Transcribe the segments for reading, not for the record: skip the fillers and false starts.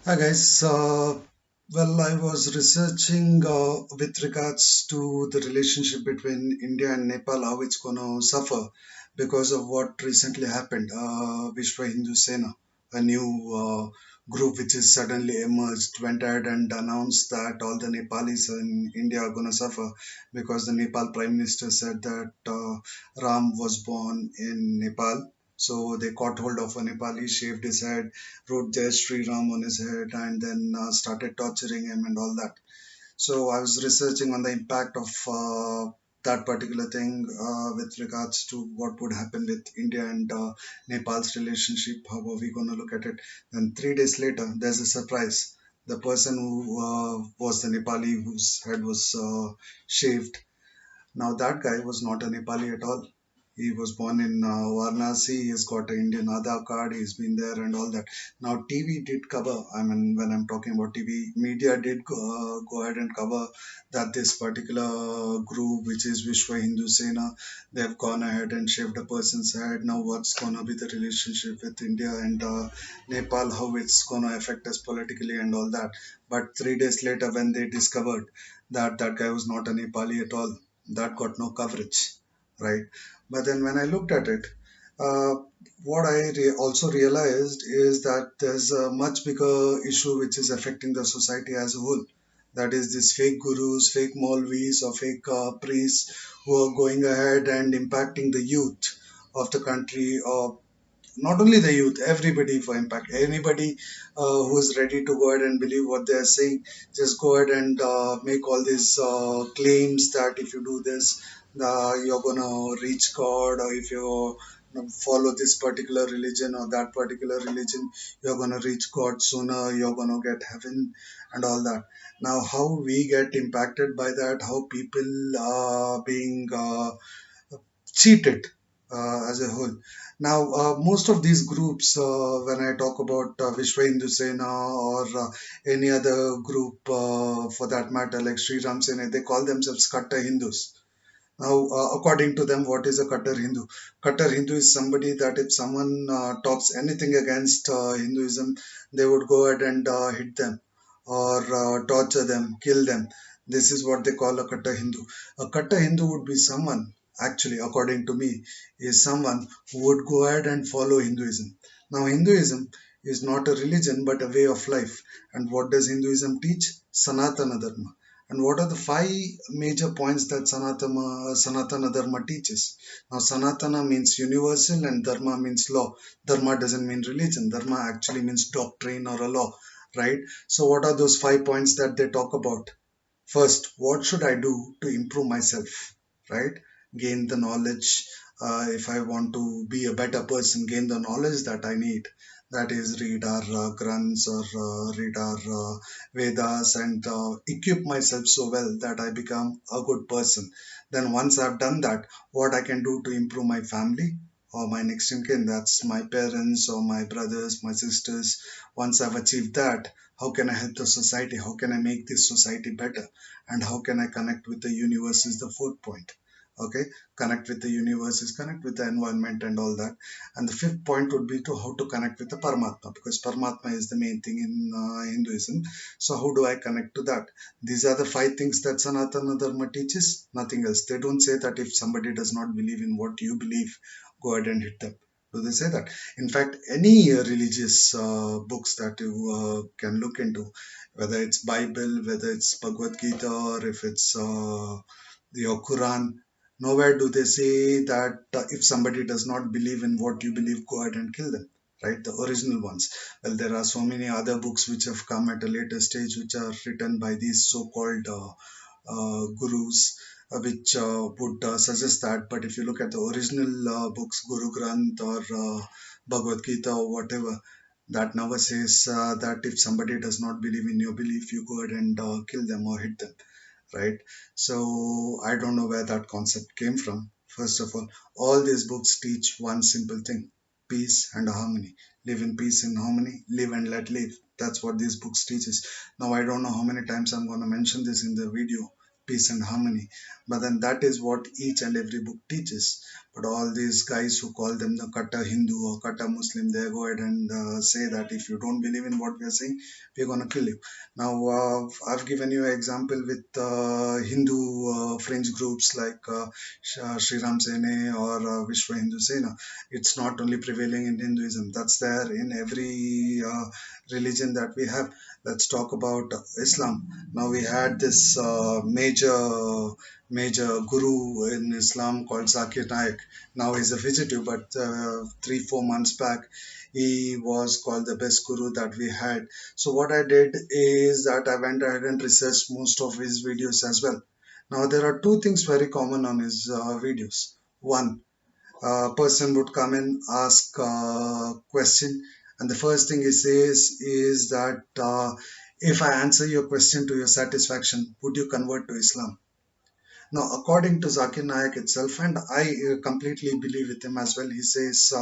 Hi guys. Well, I was researching with regards to the relationship between India and Nepal, how it's going to suffer because of what recently happened. Vishwa Hindu Sena, a new group which has suddenly emerged, went ahead and announced that all the Nepalis in India are going to suffer because the Nepal Prime Minister said that Ram was born in Nepal. So they caught hold of a Nepali, shaved his head, wrote Jai Sri Ram on his head, and then started torturing him and all that. So I was researching on the impact of that particular thing with regards to what would happen with India and Nepal's relationship. How are we going to look at it? Then 3 days later, there's a surprise. The person who was the Nepali whose head was shaved, now that guy was not a Nepali at all. He was born in Varanasi. He's got an Indian Aadhaar card. He's been there and all that. Now TV did cover. I mean, when I'm talking about TV, media did go ahead and cover that this particular group, which is Vishwa Hindu Sena, they've gone ahead and shaved a person's head. Now, what's gonna be the relationship with India and Nepal? How it's gonna affect us politically and all that. But 3 days later, when they discovered that that guy was not a Nepali at all, that got no coverage, right? But then when I looked at it, uh, what also realized is that there's a much bigger issue which is affecting the society as a whole. That is, these fake gurus, fake Maulvis, or fake priests who are going ahead and impacting the youth of the country, or not only the youth, everybody for impact. Anybody who is ready to go ahead and believe what they are saying, just go ahead and make all these claims that if you do this, you're gonna reach God, or if you follow this particular religion or that particular religion, you're gonna reach God sooner. You're gonna get heaven and all that. Now, how we get impacted by that? How people are being cheated as a whole. Now, most of these groups, when I talk about Vishwa Hindu Sena or any other group for that matter, like Sri Ram Sena, they call themselves Katta Hindus. Now, according to them, what is a Kattar Hindu? Kattar Hindu is somebody that if someone talks anything against Hinduism, they would go ahead and hit them or torture them, kill them. This is what they call a Kattar Hindu. A Kattar Hindu would be someone, actually, according to me, is someone who would go ahead and follow Hinduism. Now, Hinduism is not a religion but a way of life. And what does Hinduism teach? Sanatana Dharma. And what are the five major points that Sanatana Dharma teaches? Now, Sanatana means universal and Dharma means law. Dharma doesn't mean religion. Dharma actually means doctrine or a law, right? So, what are those 5 points that they talk about? First, what should I do to improve myself, right? Gain the knowledge. If I want to be a better person, gain the knowledge that I need. That is, read our Granths or read our Vedas and equip myself so well that I become a good person. Then, once I've done that, what I can do to improve my family or my next in kin, that's my parents or my brothers, my sisters. Once I've achieved that, how can I help the society? How can I make this society better? And how can I connect with the universe is the fourth point. Okay, connect with the universe is connect with the environment and all that. And the fifth point would be to how to connect with the Paramatma, because Paramatma is the main thing in Hinduism. So how do I connect to that? These are the five things that Sanatana Dharma teaches, nothing else. They don't say that if somebody does not believe in what you believe, go ahead and hit them. Do they say that? In fact, any religious books that you can look into, whether it's Bible, whether it's Bhagavad Gita, or if it's your Quran, nowhere do they say that if somebody does not believe in what you believe, go ahead and kill them. Right, the original ones. Well, there are so many other books which have come at a later stage, which are written by these so-called gurus, which would suggest that. But if you look at the original books, Guru Granth or Bhagavad Gita or whatever, that never says that if somebody does not believe in your belief, you go ahead and kill them or hit them, right? So I don't know where that concept came from. First of all these books teach one simple thing: peace and harmony. Live in peace and harmony, live and let live. That's what these books teaches. Now I don't know how many times I'm going to mention this in the video, peace and harmony, but then that is what each and every book teaches. But all these guys who call them the Kata Hindu or Kata Muslim, they go ahead and say that if you don't believe in what we are saying, we're going to kill you. Now, I've given you an example with Hindu fringe groups like Sri Ram Sene or Vishwa Hindu Sena. It's not only prevailing in Hinduism, that's there in every religion that we have. Let's talk about Islam. Now, we had this major guru in Islam called Zakir Naik. Now he's a fugitive, but 3 4 months back he was called the best guru that we had. So what I did is that I went ahead and researched most of his videos as well. Now there are two things very common on his videos. One, a person would come and ask a question, and the first thing he says is that if I answer your question to your satisfaction, would you convert to Islam? Now, according to Zakir Naik itself, and I completely believe with him as well, he says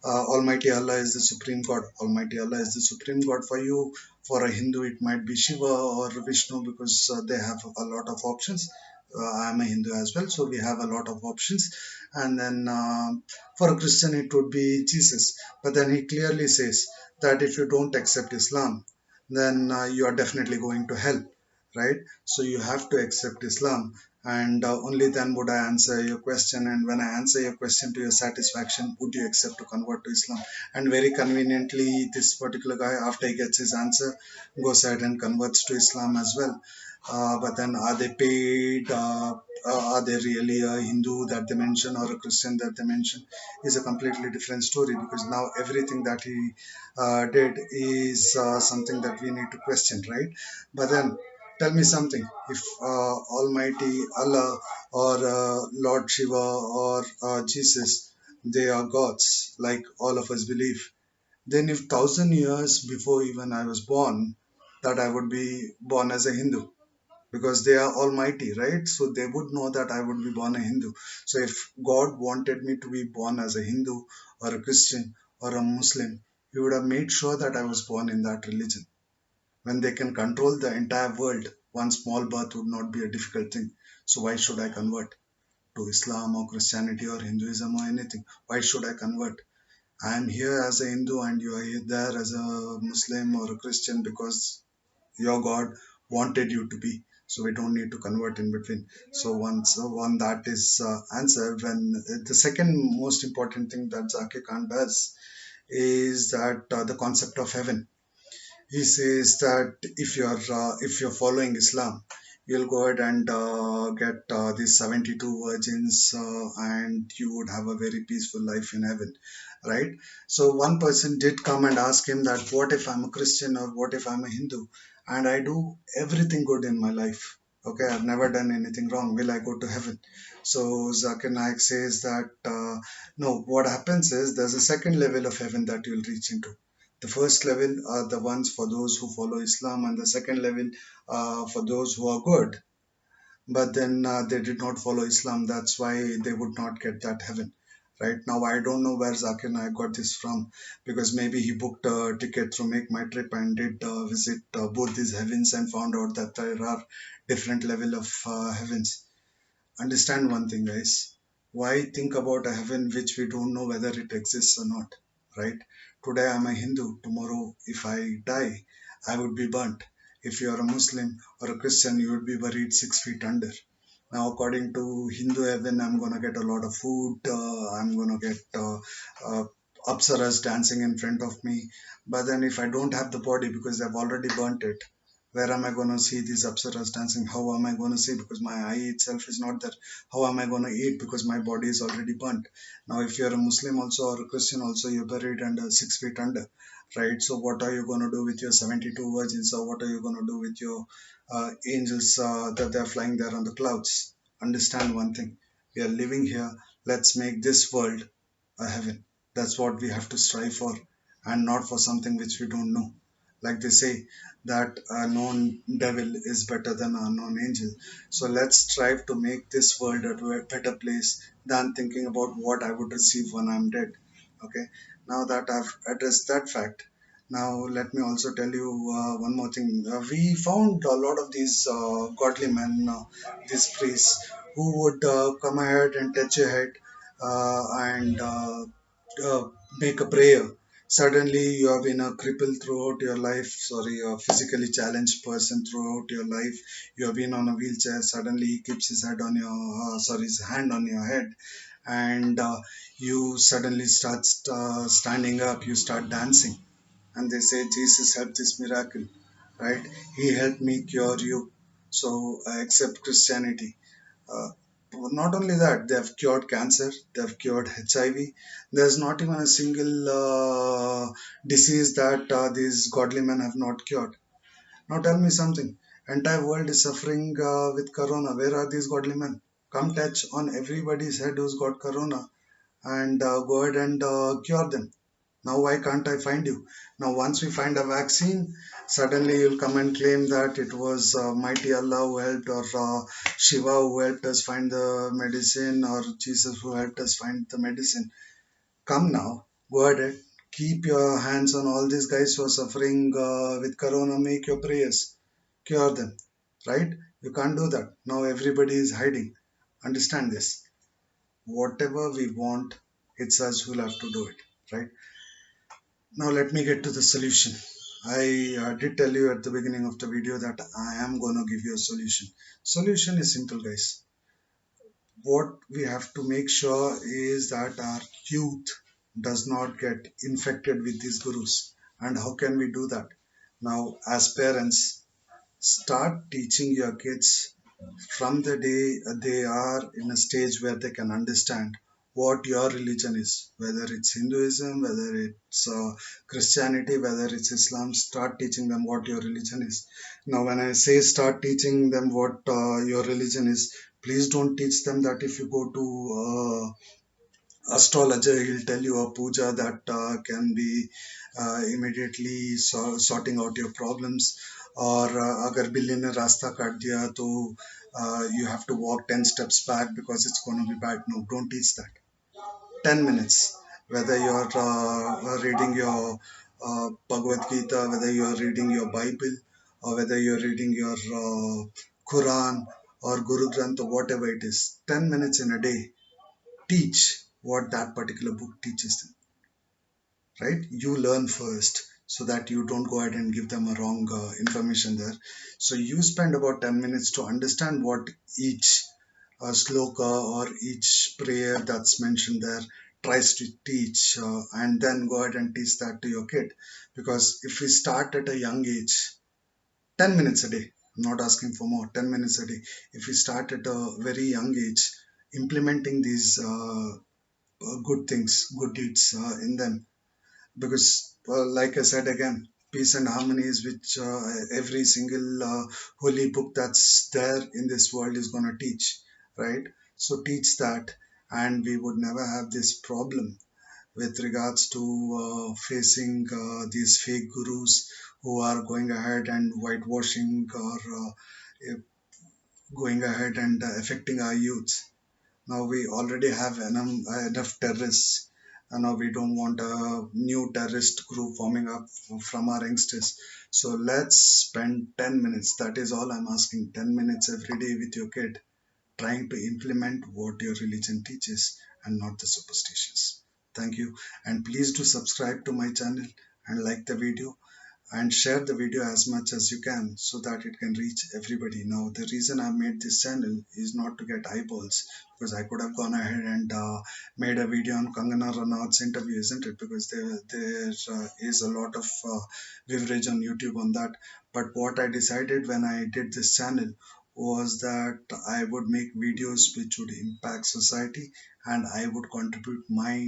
Almighty Allah is the Supreme God. Almighty Allah is the Supreme God for you. For a Hindu, it might be Shiva or Vishnu because they have a lot of options. I'm a Hindu as well, so we have a lot of options. And then for a Christian, it would be Jesus. But then he clearly says that if you don't accept Islam, then you are definitely going to hell, right? So you have to accept Islam, and only then would I answer your question. And when I answer your question to your satisfaction, would you accept to convert to Islam? And very conveniently, this particular guy, after he gets his answer, goes ahead and converts to Islam as well. But then, are they paid? Are they really a Hindu that they mention or a Christian that they mention? Is a completely different story, because now everything that he did is something that we need to question, right? But then, tell me something. If Almighty Allah or Lord Shiva or Jesus, they are gods, like all of us believe, then if 1,000 years before even I was born, that I would be born as a Hindu, because they are almighty, right? So they would know that I would be born a Hindu. So if God wanted me to be born as a Hindu or a Christian or a Muslim, he would have made sure that I was born in that religion. When they can control the entire world, one small birth would not be a difficult thing. So why should I convert to Islam or Christianity or Hinduism or anything? Why should I convert? I am here as a Hindu and you are here there as a Muslim or a Christian because your God wanted you to be. So we don't need to convert in between. So once one that is answered, when the second most important thing that Zakir Khan does is that the concept of heaven. He says that if you're following Islam, you'll go ahead and get these 72 virgins, and you would have a very peaceful life in heaven, right? So one person did come and ask him that, what if I'm a Christian or what if I'm a Hindu and I do everything good in my life? Okay, I've never done anything wrong. Will I go to heaven? So Zakir Naik says that no, what happens is there's a second level of heaven that you'll reach into. The first level are the ones for those who follow Islam, and the second level for those who are good. But then they did not follow Islam. That's why they would not get that heaven. Right now, I don't know where Zakir Naik got this from, because maybe he booked a ticket through Make My Trip and did visit both these heavens and found out that there are different level of heavens. Understand one thing, guys. Why think about a heaven which we don't know whether it exists or not, right? Today I'm a Hindu. Tomorrow, if I die, I would be burnt. If you are a Muslim or a Christian, you would be buried 6 feet under. Now, according to Hindu heaven, I'm gonna get a lot of food. I'm gonna get uh, apsaras dancing in front of me. But then, if I don't have the body because they've already burnt it, where am I going to see these apsaras dancing? How am I going to see? Because my eye itself is not there. How am I going to eat? Because my body is already burnt. Now, if you're a Muslim also or a Christian also, you're buried under 6 feet under, right? So, what are you going to do with your 72 virgins, or what are you going to do with your angels that they're flying there on the clouds? Understand one thing: we are living here. Let's make this world a heaven. That's what we have to strive for, and not for something which we don't know. Like they say, that a known devil is better than a known angel. So let's strive to make this world a better place than thinking about what I would receive when I'm dead. Okay. Now that I've addressed that fact, now let me also tell you one more thing. We found a lot of these godly men, these priests, who would come ahead and touch your head and uh, make a prayer. Suddenly, you have been a cripple throughout your life, sorry, a physically challenged person throughout your life. You have been on a wheelchair. Suddenly, he keeps his head on your, sorry, his hand on your head, and you suddenly start standing up. You start dancing, and they say, Jesus helped this miracle, right? He helped me cure you. So accept Christianity. Uh, Not only that, they have cured cancer, they have cured HIV. There's not even a single disease that these godly men have not cured. Now tell me something. Entire world is suffering with corona. Where are these godly men? Come touch on everybody's head who's got corona and go ahead and cure them. Now, why can't I find you? Now, once we find a vaccine, suddenly you'll come and claim that it was mighty Allah who helped, or Shiva who helped us find the medicine, or Jesus who helped us find the medicine. Come now, go ahead. Keep your hands on all these guys who are suffering with corona. Make your prayers, cure them, right? You can't do that. Now, everybody is hiding. Understand this. Whatever we want, it's us who'll have to do it, right? Now let me get to the solution. I did tell you at the beginning of the video that I am going to give you a solution. Solution is simple, guys. What we have to make sure is that our youth does not get infected with these gurus. And how can we do that? Now, as parents, start teaching your kids from the day they are in a stage where they can understand what your religion is, whether it's Hinduism, whether it's Christianity, whether it's Islam. Start teaching them what your religion is. Now, when I say start teaching them what your religion is, please don't teach them that if you go to astrologer, he'll tell you a puja that can be immediately sorting out your problems, or agar billi ne rasta kaat diya to you have to walk 10 steps back because it's going to be bad. No, don't teach that. 10 minutes, whether you're reading your Bhagavad Gita, whether you're reading your Bible, or whether you're reading your Quran or Guru Granth, or whatever it is, 10 minutes in a day, teach what that particular book teaches them, right? You learn first so that you don't go ahead and give them a wrong information there. So you spend about 10 minutes to understand what each sloka or each prayer that's mentioned there tries to teach, and then go ahead and teach that to your kid. Because if we start at a young age, 10 minutes a day, I'm not asking for more, 10 minutes a day, if we start at a very young age implementing these good things, good deeds in them. Because, like I said again, peace and harmony is which every single holy book that's there in this world is going to teach, right? So teach that, and we would never have this problem with regards to facing these fake gurus who are going ahead and whitewashing, or going ahead and affecting our youth. Now we already have enough terrorists, and now we don't want a new terrorist group forming up from our youngsters. So let's spend 10 minutes. That is all I'm asking. 10 minutes every day with your kid, trying to implement what your religion teaches and not the superstitions. Thank you. And please do subscribe to my channel and like the video, and share the video as much as you can so that it can reach everybody. Now, the reason I made this channel is not to get eyeballs, because I could have gone ahead and made a video on Kangana Ranaut's interview, isn't it? Because there is a lot of leverage on YouTube on that. But what I decided when I did this channel was that I would make videos which would impact society, and I would contribute my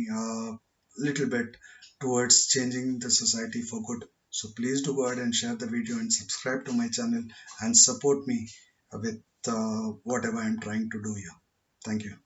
little bit towards changing the society for good. So please do go ahead and share the video and subscribe to my channel and support me with whatever I'm trying to do here. Thank you.